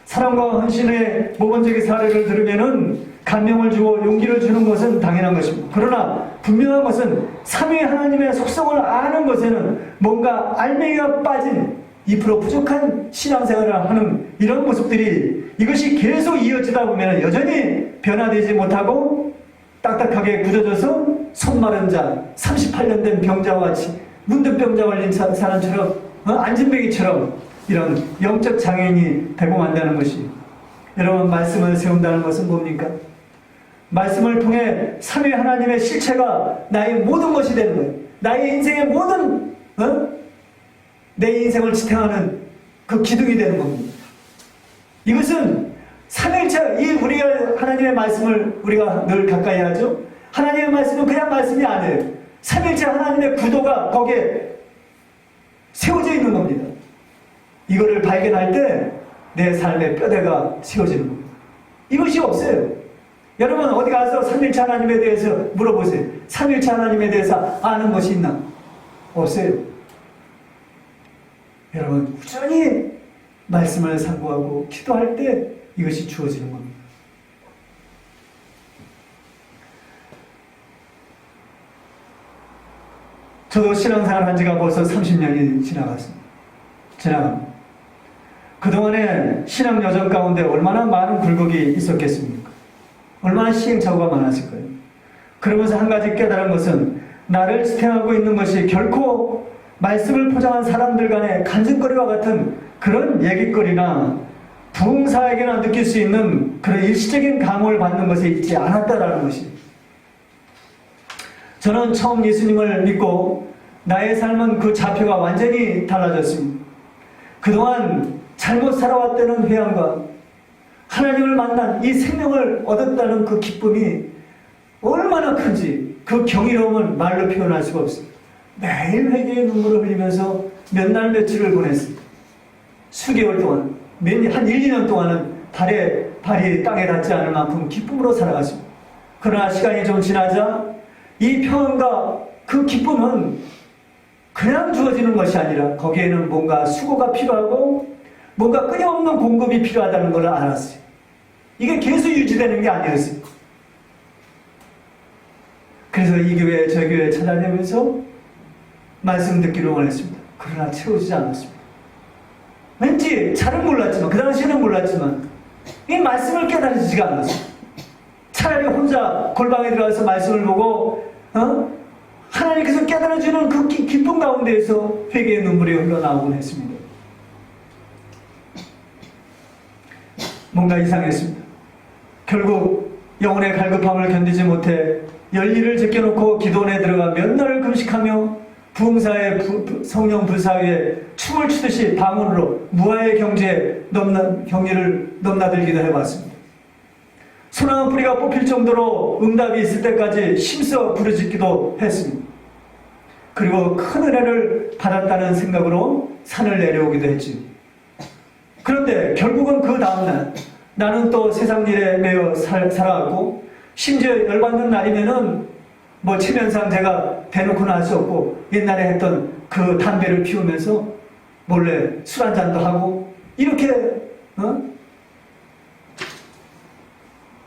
사랑과 헌신의 모범적인 사례를 들으면은 감명을 주고 용기를 주는 것은 당연한 것입니다. 그러나 분명한 것은 삼위 하나님의 속성을 아는 것에는 뭔가 알맹이가 빠진 2% 부족한 신앙생활을 하는 이런 모습들이 이것이 계속 이어지다 보면 여전히 변화되지 못하고 딱딱하게 굳어져서 손 마른 자, 38년 된 병자와 같이 문득병자 걸린 사람처럼 안진뱅이처럼 이런 영적 장애인이 되고 만다는 것이, 여러분, 말씀을 세운다는 것은 뭡니까? 말씀을 통해 삼위 하나님의 실체가 나의 모든 것이 되는 거예요. 나의 인생의 모든 내 인생을 지탱하는 그 기둥이 되는 겁니다. 이것은 삼일체, 이 우리가 하나님의 말씀을 우리가 늘 가까이 하죠. 하나님의 말씀은 그냥 말씀이 아니에요. 삼일체 하나님의 구도가 거기에 세워져 있는 겁니다. 이거를 발견할 때 내 삶의 뼈대가 세워지는 겁니다. 이것이 없어요. 여러분, 어디 가서 삼일체 하나님에 대해서 물어보세요. 삼일체 하나님에 대해서 아는 것이 있나? 없어요. 여러분, 꾸준히 말씀을 상고하고 기도할 때 이것이 주어지는 겁니다. 저도 신앙생활 한 지가 벌써 30년이 지나갑니다. 그동안에 신앙 여정 가운데 얼마나 많은 굴곡이 있었겠습니까? 얼마나 시행착오가 많았을까요? 그러면서 한 가지 깨달은 것은 나를 지탱하고 있는 것이 결코 말씀을 포장한 사람들 간의 간증거리와 같은 그런 얘기거리나 부흥사에게나 느낄 수 있는 그런 일시적인 감흥을 받는 것에 있지 않았다라는 것이, 저는 처음 예수님을 믿고 나의 삶은 그 좌표가 완전히 달라졌습니다. 그동안 잘못 살아왔다는 회한과 하나님을 만난 이 생명을 얻었다는 그 기쁨이 얼마나 큰지 그 경이로움을 말로 표현할 수가 없습니다. 매일 회개의 눈물을 흘리면서 몇 날 며칠을 보냈습니다. 수개월 동안, 한 1, 2년 동안은 발이 땅에 닿지 않을 만큼 기쁨으로 살아갔습니다. 그러나 시간이 좀 지나자 이 평안과 그 기쁨은 그냥 주어지는 것이 아니라 거기에는 뭔가 수고가 필요하고 뭔가 끊임없는 공급이 필요하다는 걸 알았어요. 이게 계속 유지되는 게 아니었어요. 그래서 이 교회 저 교회 찾아다니면서 말씀 듣기를 원했습니다. 그러나 채워지지 않았습니다. 왠지 잘은 몰랐지만, 그 당시에는 몰랐지만 이 말씀을 깨달아지지가 않았어요. 차라리 혼자 골방에 들어가서 말씀을 보고 하나님께서 깨달아주는 그 기쁨 가운데에서 회개의 눈물이 흘러나오곤 했습니다. 뭔가 이상했습니다. 결국 영혼의 갈급함을 견디지 못해 열일을 제껴놓고 기도원에 들어가 몇 날을 금식하며 부흥사의 성령 불사위에 춤을 추듯이 방언으로 무아의 경지를 넘나들기도 해봤습니다. 소나무 뿌리가 뽑힐 정도로 응답이 있을 때까지 힘써 부르짖기도 했습니다. 그리고 큰 은혜를 받았다는 생각으로 산을 내려오기도 했지. 그런데 결국은 그 다음날 나는 또 세상 일에 매여 살아갔고, 심지어 열받는 날이면은 체면상 제가 대놓고는 할 수 없고 옛날에 했던 그 담배를 피우면서 몰래 술 한잔도 하고 이렇게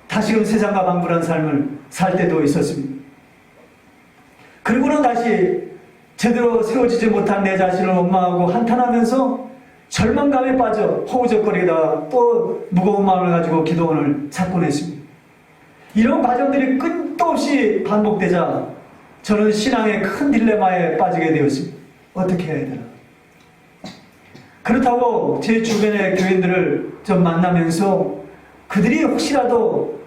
다시금 세상과 방불한 삶을 살 때도 있었습니다. 그리고는 다시 제대로 세워지지 못한 내 자신을 원망하고 한탄하면서 절망감에 빠져 허우적거리다가 또 무거운 마음을 가지고 기도원을 찾곤 했습니다. 이런 과정들이 끝도 없이 반복되자 저는 신앙의 큰 딜레마에 빠지게 되었습니다. 어떻게 해야 되나? 그렇다고 제 주변의 교인들을 좀 만나면서 그들이 혹시라도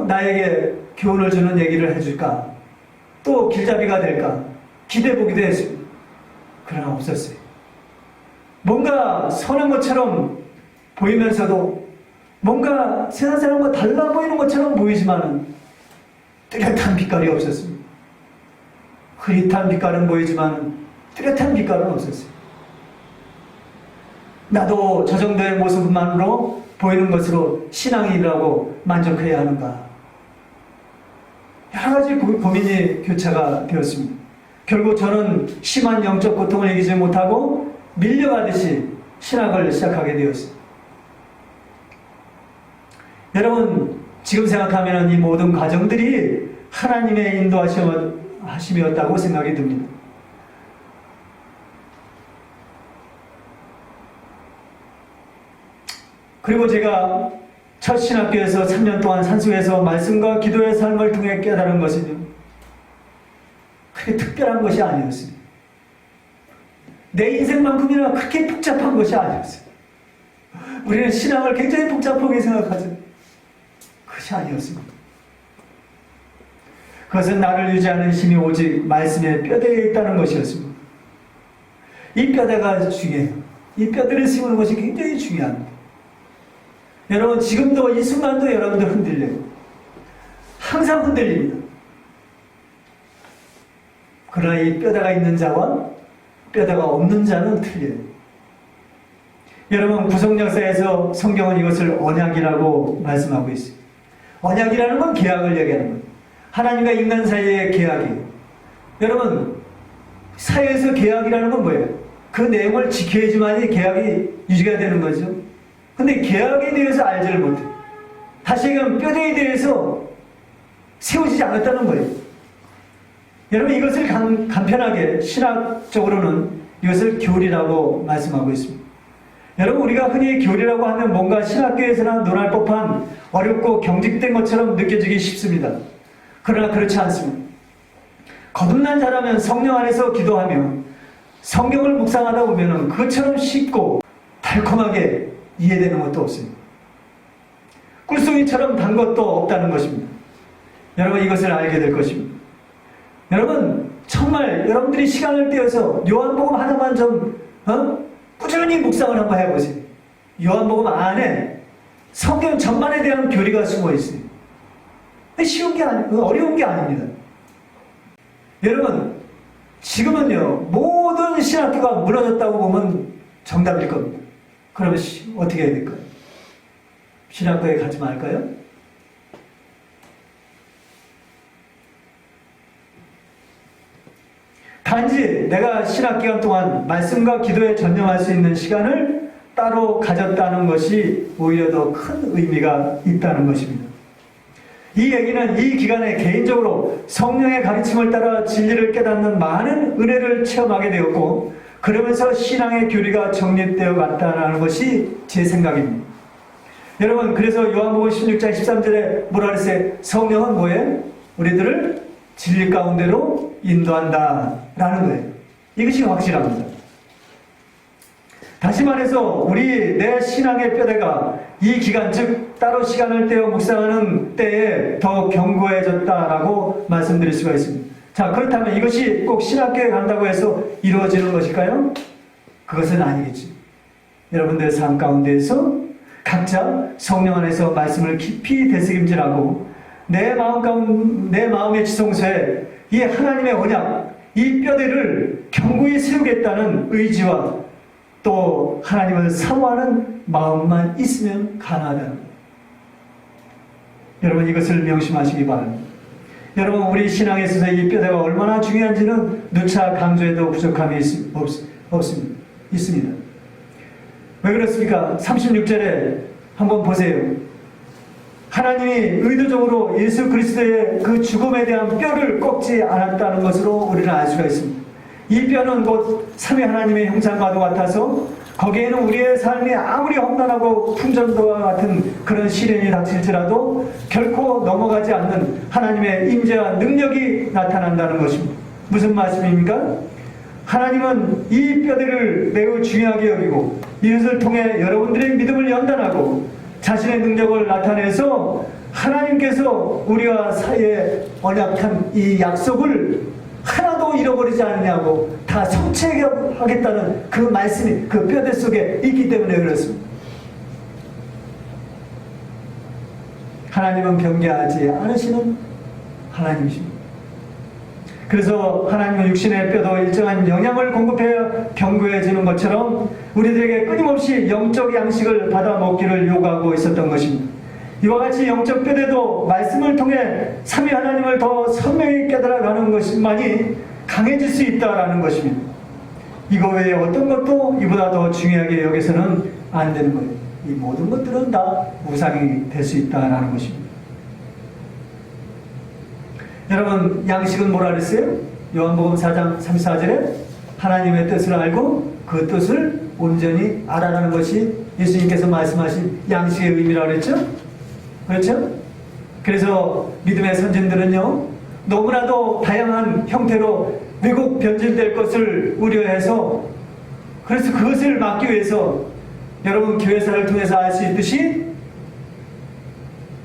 나에게 교훈을 주는 얘기를 해줄까? 또 길잡이가 될까? 기대해보기도 했습니다. 그러나 없었어요. 뭔가 선한 것처럼 보이면서도 뭔가 세상 사람과 달라 보이는 것처럼 보이지만 뚜렷한 빛깔이 없었습니다. 흐릿한 빛깔은 보이지만 뚜렷한 빛깔은 없었어요. 나도 저 정도의 모습만으로 보이는 것으로 신앙이라고 만족해야 하는가? 여러 가지 고민이 교차가 되었습니다. 결국 저는 심한 영적 고통을 이기지 못하고 밀려가듯이 신학을 시작하게 되었습니다. 여러분, 지금 생각하면 이 모든 과정들이 하나님의 인도하심이었다고 생각이 듭니다. 그리고 제가 첫 신학교에서 3년 동안 산속에서 말씀과 기도의 삶을 통해 깨달은 것은요, 그렇게 특별한 것이 아니었습니다. 내 인생만큼이나 그렇게 복잡한 것이 아니었어요. 우리는 신앙을 굉장히 복잡하게 생각하죠. 그것이 아니었습니다. 그것은 나를 유지하는 힘이 오직 말씀의 뼈대에 있다는 것이었습니다. 이 뼈대가 중요해요. 이 뼈대를 심는 것이 굉장히 중요합니다. 여러분, 지금도 이 순간도 여러분들 흔들려요. 항상 흔들립니다. 그러나 이 뼈대가 있는 자와 뼈대가 없는 자는 틀려요. 여러분, 구속 역사에서 성경은 이것을 언약이라고 말씀하고 있어요. 언약이라는 건 계약을 얘기하는 거예요. 하나님과 인간 사이의 계약이에요. 여러분, 사회에서 계약이라는 건 뭐예요? 그 내용을 지켜야지만이 계약이 유지가 되는 거죠. 근데 계약에 대해서 알지를 못해요. 다시 얘기하면 뼈대에 대해서 세워지지 않았다는 거예요. 여러분, 이것을 간편하게 신학적으로는 이것을 교리라고 말씀하고 있습니다. 여러분, 우리가 흔히 교리라고 하면 뭔가 신학교에서나 논할 법한 어렵고 경직된 것처럼 느껴지기 쉽습니다. 그러나 그렇지 않습니다. 거듭난 자라면 성령 안에서 기도하며 성경을 묵상하다 보면 그것처럼 쉽고 달콤하게 이해되는 것도 없습니다. 꿀송이처럼 단 것도 없다는 것입니다. 여러분, 이것을 알게 될 것입니다. 여러분, 정말 여러분들이 시간을 떼어서 요한복음 하나만 좀 꾸준히 묵상을 한번 해보세요. 요한복음 안에 성경 전반에 대한 교리가 숨어 있어요. 쉬운 게 어려운 게 아닙니다. 여러분, 지금은요, 모든 신학교가 무너졌다고 보면 정답일 겁니다. 그러면 어떻게 해야 될까요? 신학교에 가지 말까요? 단지 내가 신학기간 동안 말씀과 기도에 전념할 수 있는 시간을 따로 가졌다는 것이 오히려 더 큰 의미가 있다는 것입니다. 이 얘기는 이 기간에 개인적으로 성령의 가르침을 따라 진리를 깨닫는 많은 은혜를 체험하게 되었고, 그러면서 신앙의 교리가 정립되어 갔다는 것이 제 생각입니다. 여러분, 그래서 요한복음 16장 13절에 뭐라 그랬어요? 성령은 뭐예요? 우리들을 진리 가운데로 인도한다 라는 거예요. 이것이 확실합니다. 다시 말해서 우리 내 신앙의 뼈대가 이 기간, 즉 따로 시간을 떼어 묵상하는 때에 더 견고해졌다라고 말씀드릴 수가 있습니다. 자, 그렇다면 이것이 꼭 신학교에 간다고 해서 이루어지는 것일까요? 그것은 아니겠죠. 여러분들의 삶 가운데에서 각자 성령 안에서 말씀을 깊이 되새김질하고 내 마음의 지성소에 이 하나님의 언약, 이 뼈대를 견고히 세우겠다는 의지와 또 하나님을 사모하는 마음만 있으면 가능하다는 거예요. 여러분, 이것을 명심하시기 바랍니다. 여러분, 우리 신앙에 있어서 이 뼈대가 얼마나 중요한지는 누차 강조해도 부족함이 있습니다. 왜 그렇습니까? 36절에 한번 보세요. 하나님이 의도적으로 예수 그리스도의 그 죽음에 대한 뼈를 꺾지 않았다는 것으로 우리는 알 수가 있습니다. 이 뼈는 곧 삼위 하나님의 형상과도 같아서 거기에는 우리의 삶이 아무리 험난하고 풍전도와 같은 그런 시련이 닥칠지라도 결코 넘어가지 않는 하나님의 임재와 능력이 나타난다는 것입니다. 무슨 말씀입니까? 하나님은 이 뼈대를 매우 중요하게 여기고 이것을 통해 여러분들의 믿음을 연단하고 자신의 능력을 나타내서 하나님께서 우리와 사이에 언약한 이 약속을 하나도 잃어버리지 않느냐고 다 성취하겠다는 그 말씀이 그 뼈대 속에 있기 때문에 그렇습니다. 하나님은 변개하지 않으시는 하나님이십니다. 그래서 하나님은 육신의 뼈도 일정한 영양을 공급해 견고해지는 것처럼 우리들에게 끊임없이 영적 양식을 받아 먹기를 요구하고 있었던 것입니다. 이와 같이 영적 뼈대도 말씀을 통해 삼위 하나님을 더 선명히 깨달아가는 것만이 강해질 수 있다는 것입니다. 이거 외에 어떤 것도 이보다 더 중요하게 여기서는 안 되는 거예요. 이 모든 것들은 다 우상이 될 수 있다는 것입니다. 여러분, 양식은 뭐라 그랬어요? 요한복음 4장 34절에 하나님의 뜻을 알고 그 뜻을 온전히 알아라는 것이 예수님께서 말씀하신 양식의 의미라고 그랬죠? 그렇죠? 그래서 믿음의 선진들은요, 너무나도 다양한 형태로 왜곡 변질될 것을 우려해서, 그래서 그것을 막기 위해서 여러분 교회사를 통해서 알 수 있듯이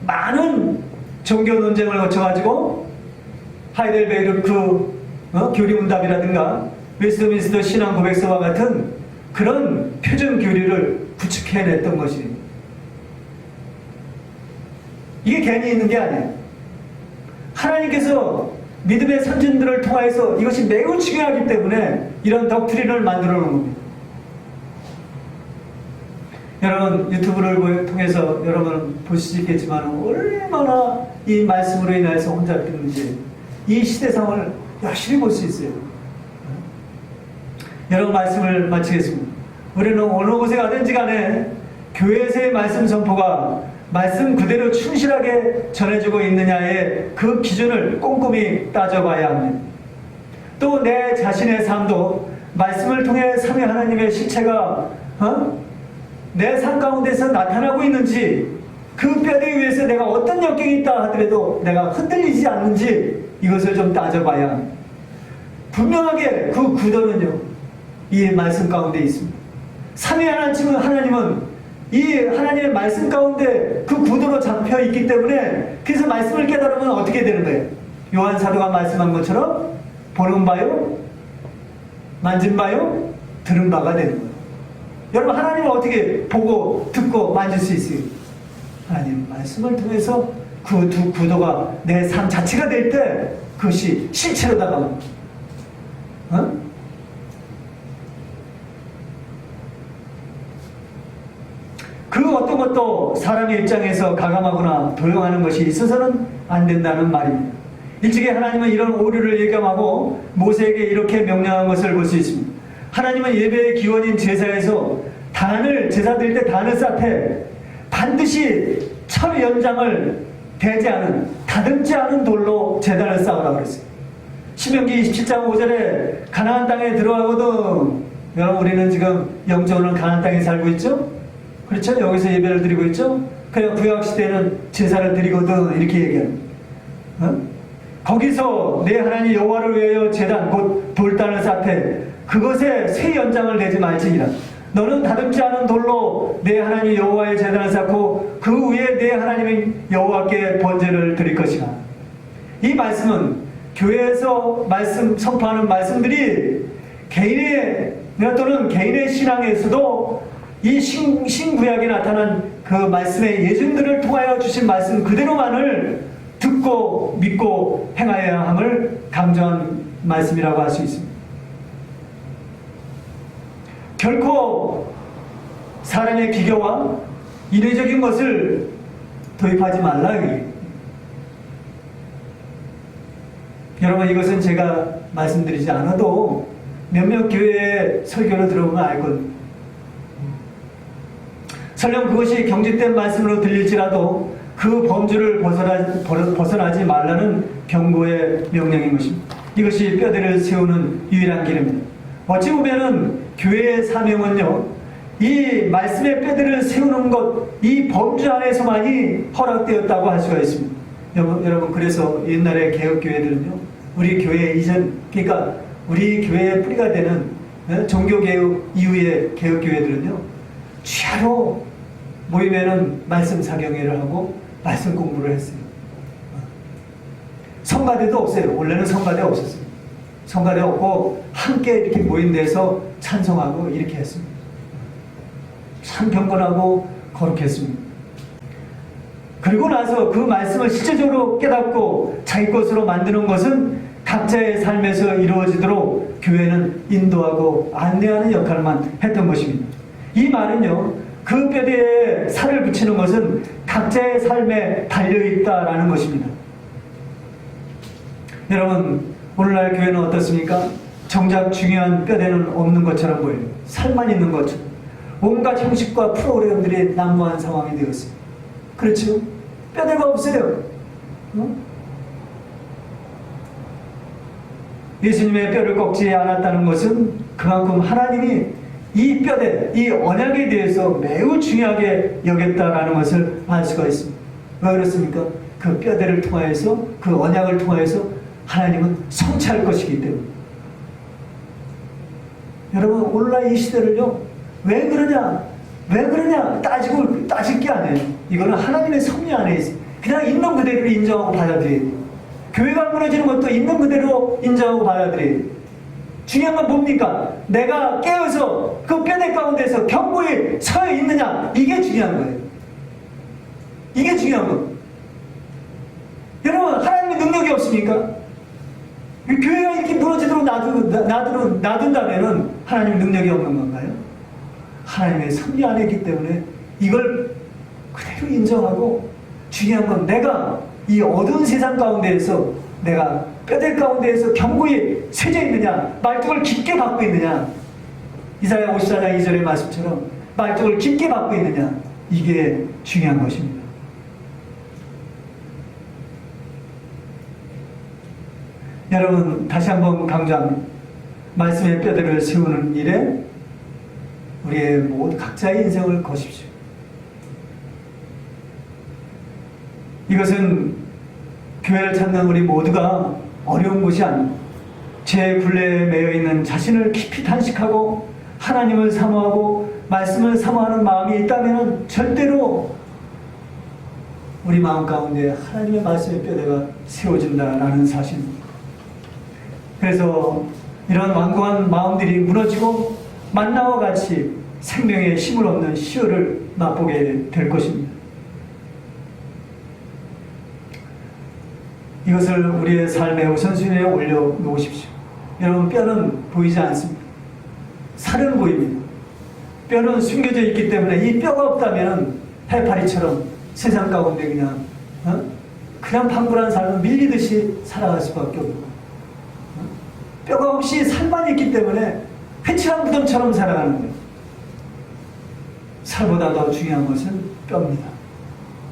많은 종교 논쟁을 거쳐가지고 하이델베르크 교리문답이라든가 웨스트민스터 신앙 고백서와 같은 그런 표준 교리를 구축해냈던 것입니다. 이게 괜히 있는 게 아니에요. 하나님께서 믿음의 선진들을 통하여서 이것이 매우 중요하기 때문에 이런 덕트린을 만들어 놓은 겁니다. 여러분, 유튜브를 통해서 여러분 보실 수 있겠지만 얼마나 이 말씀으로 인해서 혼자 듣는지 이 시대상을 열심히 볼 수 있어요. 여러분, 말씀을 마치겠습니다. 우리는 어느 곳에 가든지 간에 교회에서의 말씀 선포가 말씀 그대로 충실하게 전해주고 있느냐의 그 기준을 꼼꼼히 따져봐야 합니다. 또 내 자신의 삶도 말씀을 통해 삼위 하나님의 실체가 내 삶 가운데서 나타나고 있는지, 그 뼈대 위에서 내가 어떤 역경이 있다 하더라도 내가 흔들리지 않는지 이것을 좀 따져봐야 합니다. 분명하게 그 구도는요, 이 말씀 가운데 있습니다. 삼위 하나님은 이 하나님의 말씀 가운데 그 구도로 잡혀 있기 때문에, 그래서 말씀을 깨달으면 어떻게 되는 거예요? 요한 사도가 말씀한 것처럼 보는 바요, 만진 바요, 들은 바가 되는 거예요. 여러분, 하나님을 어떻게 보고 듣고 만질 수 있어요? 하나님 말씀을 통해서 그 두 구도가 내 삶 자체가 될 때 그것이 실체로 다가옵니다. 그 어떤 것도 사람의 입장에서 가감하거나 도용하는 것이 있어서는 안 된다는 말입니다. 일찍이 하나님은 이런 오류를 예감하고 모세에게 이렇게 명령한 것을 볼 수 있습니다. 하나님은 예배의 기원인 제사에서 제사 드릴 때 단을 쌓되 반드시 철 연장을 대지 않은, 다듬지 않은 돌로 제단을 쌓으라고 그랬어요. 신명기 27장 5절에 가나안 땅에 들어가거든. 여러분, 우리는 지금 영적으로는 가나안 땅에 살고 있죠? 그렇죠? 여기서 예배를 드리고 있죠? 그냥 구약시대는 제사를 드리거든, 이렇게 얘기합니다. 거기서 내 하나님 여호와를 위하여 제단 곧 돌단을 쌓되 그것에 새 연장을 내지 말지니라. 너는 다듬지 않은 돌로 내 하나님 여호와의 제단을 쌓고 그 위에 내 하나님의 여호와께 번제를 드릴 것이라. 이 말씀은 교회에서 선포하는 말씀들이 또는 개인의 신앙에서도 이 신구약에 나타난 그 말씀의 예증들을 통하여 주신 말씀 그대로만을 듣고 믿고 행하여야 함을 강조한 말씀이라고 할 수 있습니다. 결코 사람의 기교와 이례적인 것을 도입하지 말라. 여러분, 이것은 제가 말씀드리지 않아도 몇몇 교회의 설교를 들어보면 알거든요. 설령 그것이 경직된 말씀으로 들릴지라도 그 범주를 벗어나지 말라는 경고의 명령인 것입니다. 이것이 뼈대를 세우는 유일한 길입니다. 어찌 보면은 교회의 사명은요, 이 말씀의 뼈대를 세우는 것, 이 범주 안에서만이 허락되었다고 할 수가 있습니다. 여러분, 그래서 옛날에 개혁교회들은요, 우리 교회 이전, 그러니까 우리 교회의 뿌리가 되는 종교개혁 이후의 개혁교회들은요, 취하로 모이면은 말씀 사경회를 하고 말씀 공부를 했어요. 성가대도 없어요. 원래는 성가대 없었어요. 성가대 없고 함께 이렇게 모인 데서 찬송하고 이렇게 했습니다. 참 경건하고 거룩했습니다. 그리고 나서 그 말씀을 실제적으로 깨닫고 자기 것으로 만드는 것은 각자의 삶에서 이루어지도록 교회는 인도하고 안내하는 역할만 했던 것입니다. 이 말은요, 그 뼈대에 살을 붙이는 것은 각자의 삶에 달려있다라는 것입니다. 여러분, 오늘날 교회는 어떻습니까? 정작 중요한 뼈대는 없는 것처럼 보여요. 살만 있는 것처럼. 온갖 형식과 프로그램들이 난무한 상황이 되었어요. 그렇죠? 뼈대가 없어요. 예수님의 뼈를 꺾지 않았다는 것은 그만큼 하나님이 이 뼈대, 이 언약에 대해서 매우 중요하게 여겼다라는 것을 알 수가 있습니다. 왜 그렇습니까? 그 뼈대를 통하여서, 그 언약을 통하여서 하나님은 성취할 것이기 때문에. 여러분, 오늘날 이 시대를요, 왜 그러냐 따질 게 아니에요. 이거는 하나님의 섭리 안에 있어요. 그냥 있는 그대로 인정하고 받아들여야 돼요. 교회가 무너지는 것도 있는 그대로 인정하고 받아들여야 돼요. 중요한 건 뭡니까? 내가 깨어서 그 뼈대 가운데서 견고히 서 있느냐, 이게 중요한 거예요. 이게 중요한 거예요. 여러분, 하나님의 능력이 없습니까? 교회가 이렇게 무너지도록 놔둔다면 하나님의 능력이 없는 건가요? 하나님의 섭리 안에 있기 때문에 이걸 그대로 인정하고, 중요한 건 내가 이 어두운 세상 가운데에서 내가 뼈대 가운데에서 견고히 세져 있느냐, 말뚝을 깊게 받고 있느냐, 이사야 54장 2절의 말씀처럼 말뚝을 깊게 받고 있느냐, 이게 중요한 것입니다. 여러분, 다시 한번 강조합니다. 말씀의 뼈대를 세우는 일에 우리의 모두 각자의 인생을 거십시오. 이것은 교회를 찾는 우리 모두가 어려운 것이 아닙니다. 죄의 굴레에 매여 있는 자신을 깊이 단식하고 하나님을 사모하고 말씀을 사모하는 마음이 있다면 절대로 우리 마음 가운데 하나님의 말씀의 뼈대가 세워진다라는 사실입니다. 그래서 이런 완고한 마음들이 무너지고 만나와 같이 생명의 힘을 얻는 시효를 맛보게 될 것입니다. 이것을 우리의 삶의 우선순위에 올려놓으십시오. 여러분, 뼈는 보이지 않습니다. 살은 보입니다. 뼈는 숨겨져 있기 때문에 이 뼈가 없다면 해파리처럼 세상 가운데 그냥 방불한 삶을 밀리듯이 살아갈 수밖에 없는 거예요. 뼈가 없이 살만 있기 때문에 회칠한 무덤처럼 살아가는 거예요. 살보다 더 중요한 것은 뼈입니다.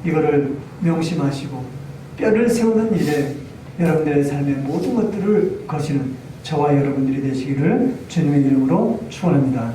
이거를 명심하시고 뼈를 세우는 일에 여러분들의 삶의 모든 것들을 거시는 저와 여러분들이 되시기를 주님의 이름으로 축원합니다.